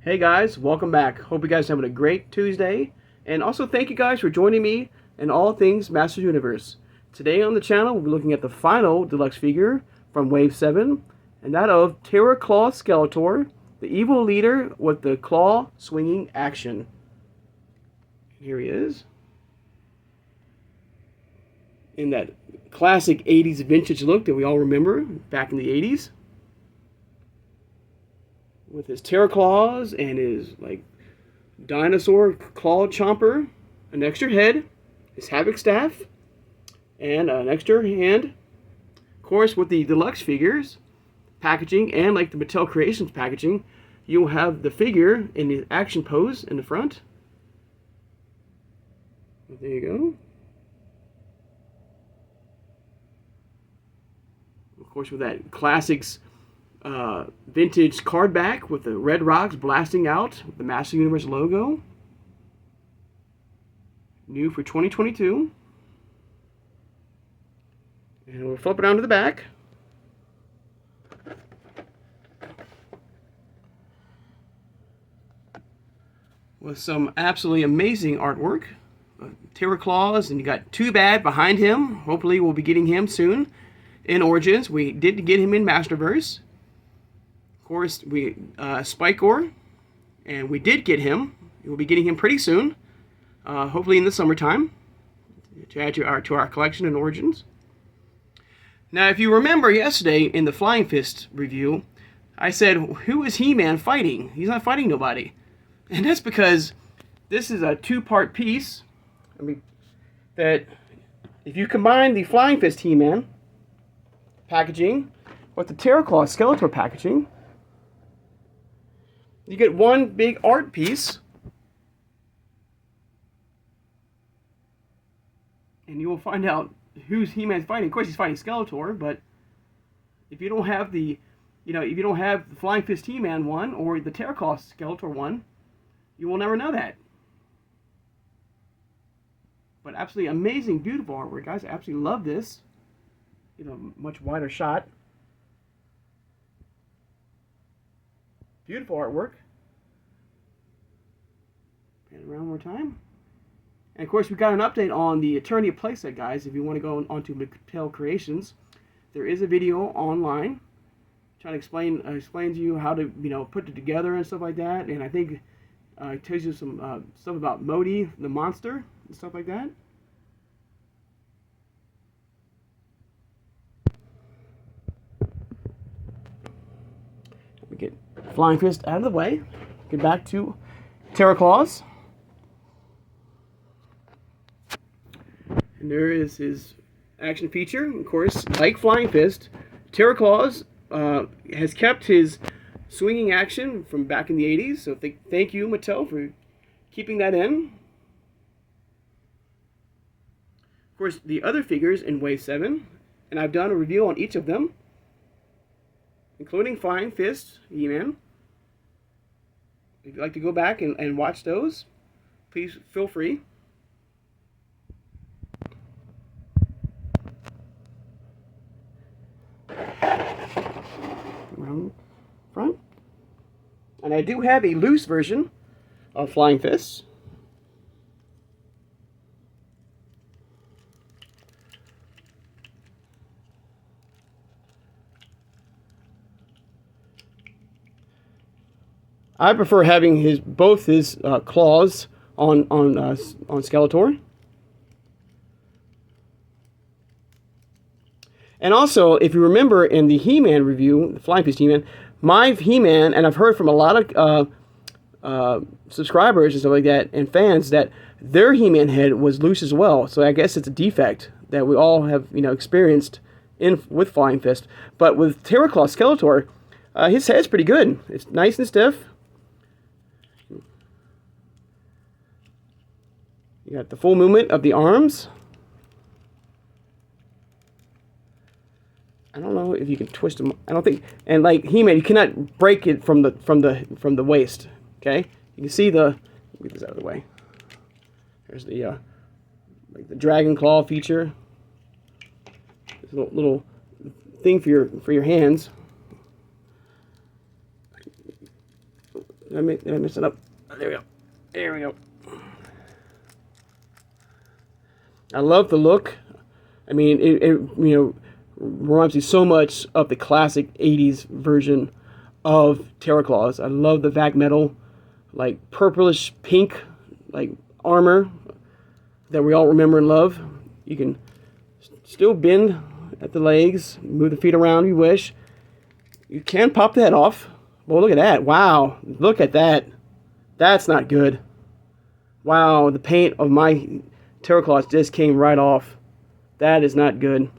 Hey guys, welcome back. Hope you guys are having a great Tuesday. And also thank you guys for joining me in all things Masters Universe. Today on the channel, we'll be looking at the final deluxe figure from Wave 7, and that of Terror Claw Skeletor, the evil leader with the claw swinging action. Here he is. In that classic 80s vintage look that we all remember back in the 80s. With his terror claws and his like dinosaur claw chomper, an extra head, his havoc staff, and an extra hand. Of course, with the deluxe figures packaging and like the Mattel Creations packaging, you'll have the figure in the action pose in the front. There you go. Of course, with that classics vintage card back with the red rocks blasting out with the Master Universe logo. New for 2022. And we'll flip it down to the back. With some absolutely amazing artwork. Terror Claws, and you got Too Bad behind him. Hopefully we'll be getting him soon in Origins. We did get him in Masterverse. Of course, we Spikor, and we did get him. We'll be getting him pretty soon, hopefully in the summertime, to add to our collection in Origins. Now, if you remember yesterday in the Flying Fist review, I said, who is He-Man fighting? He's not fighting nobody. And that's because this is a two-part piece. I mean, that if you combine the Flying Fist He-Man packaging with the Terror Claw Skeletor packaging, you get one big art piece, and you will find out who's He-Man's fighting. Of course, he's fighting Skeletor, but if you don't have the, if you don't have the Flying Fist He-Man one or the Terror Claw Skeletor one, you will never know that. But absolutely amazing, beautiful artwork, guys. I absolutely love this. Much wider shot. Beautiful artwork. And around one more time. And of course, we got an update on the Eternity playset, guys. If you want to go onto Mattel Creations, there is a video online trying to explain to you how to put it together and stuff like that. And I think it tells you some stuff about Modi, the monster, and stuff like that. We get Flying Fist out of the way. Get back to Terror Claws. And there is his action feature. Of course, like Flying Fist, Terror Claws has kept his swinging action from back in the 80s. So thank you, Mattel, for keeping that in. Of course, the other figures in Wave 7, and I've done a review on each of them, including Flying Fist, He-Man. If you'd like to go back and watch those, please feel free. Around front. And I do have a loose version of Flying Fists. I prefer having both his claws on Skeletor. And also, if you remember in the He-Man review, the Flying Fist He-Man, my He-Man, and I've heard from a lot of subscribers and stuff like that, and fans, that their He-Man head was loose as well. So I guess it's a defect that we all have, experienced with Flying Fist. But with Terror Claw Skeletor, his head's pretty good. It's nice and stiff. You got the full movement of the arms. I don't know if you can twist them. I don't think. And like He-Man, you cannot break it from the waist. Okay, you can see the. Get this out of the way. There's the like the dragon claw feature. There's a little thing for your hands. Did I mess it up? There we go. There we go. I love the look. I mean, it reminds me so much of the classic 80s version of Terror Claws. I love the vac metal, like purplish pink, like armor that we all remember and love. You can still bend at the legs, move the feet around if you wish. You can pop the head off. Well, look at that. Wow, look at that. That's not good. Wow, the paint of my Terror Claws just came right off. That is not good.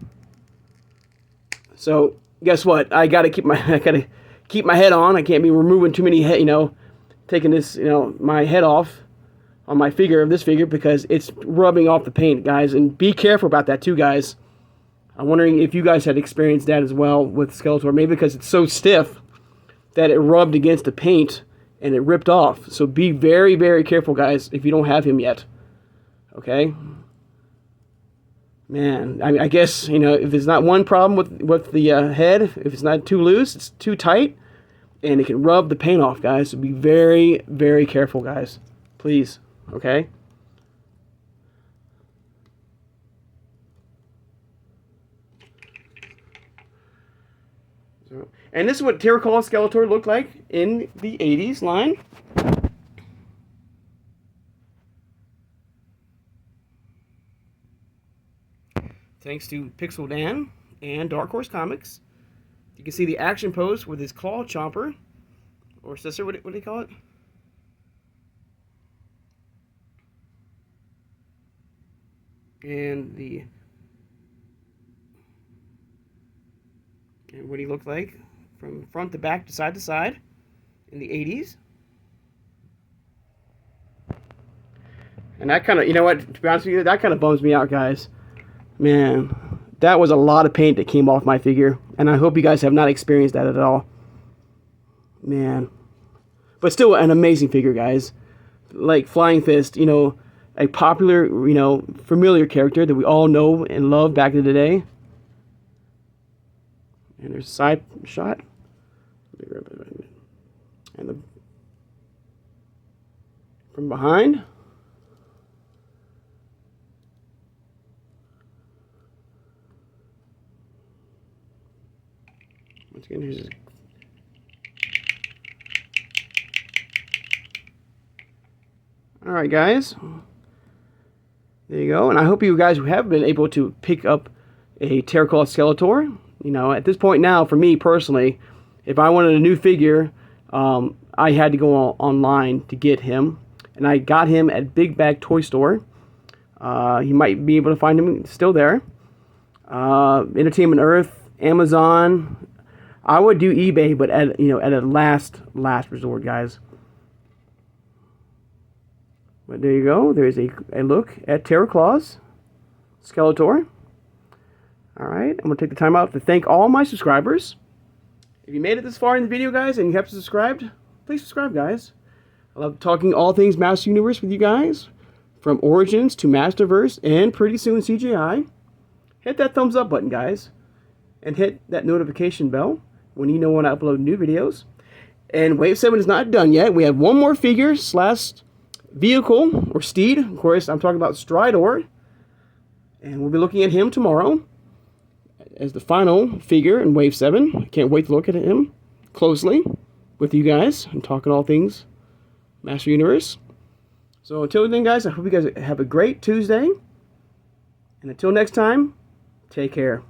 So guess what? I gotta keep my head on. I can't be removing too many taking this my head off on my figure of this figure because it's rubbing off the paint, guys. And be careful about that too, guys. I'm wondering if you guys had experienced that as well with Skeletor. Maybe because it's so stiff that it rubbed against the paint and it ripped off. So be very, very careful, guys, if you don't have him yet. Okay? Man, I guess, if it's not one problem with the head, if it's not too loose, it's too tight, and it can rub the paint off, guys. So be very, very careful, guys. Please. Okay? And this is what Terror Claw Skeletor looked like in the 80s line. Thanks to Pixel Dan and Dark Horse Comics. You can see the action pose with his claw chomper. Or sister, what do you call it? And what he looked like from front to back to side in the 80s. And that kind of, to be honest with you, that kind of bums me out, guys. Man, that was a lot of paint that came off my figure. And I hope you guys have not experienced that at all. Man. But still an amazing figure, guys. Like Flying Fist, a popular, familiar character that we all know and love back in the day. And there's a side shot. And from behind. Once again, here's his. Alright, guys. There you go. And I hope you guys have been able to pick up a Terror Claw Skeletor. At this point now, for me personally, if I wanted a new figure, I had to go online to get him. And I got him at Big Bag Toy Store. You might be able to find him still there. Entertainment Earth, Amazon. I would do eBay, but at a last resort, guys. But there you go. There's a look at Terror Claws Skeletor. Alright, I'm going to take the time out to thank all my subscribers. If you made it this far in the video, guys, and you haven't subscribed, please subscribe, guys. I love talking all things Master Universe with you guys, from Origins to Masterverse, and pretty soon CGI. Hit that thumbs up button, guys, and hit that notification bell when you know when I upload new videos. And Wave 7 is not done yet. We have one more figure / vehicle, or steed. Of course, I'm talking about Stridor. And we'll be looking at him tomorrow as the final figure in Wave 7. I can't wait to look at him closely with you guys and talking all things Master Universe. So until then, guys, I hope you guys have a great Tuesday. And until next time, take care.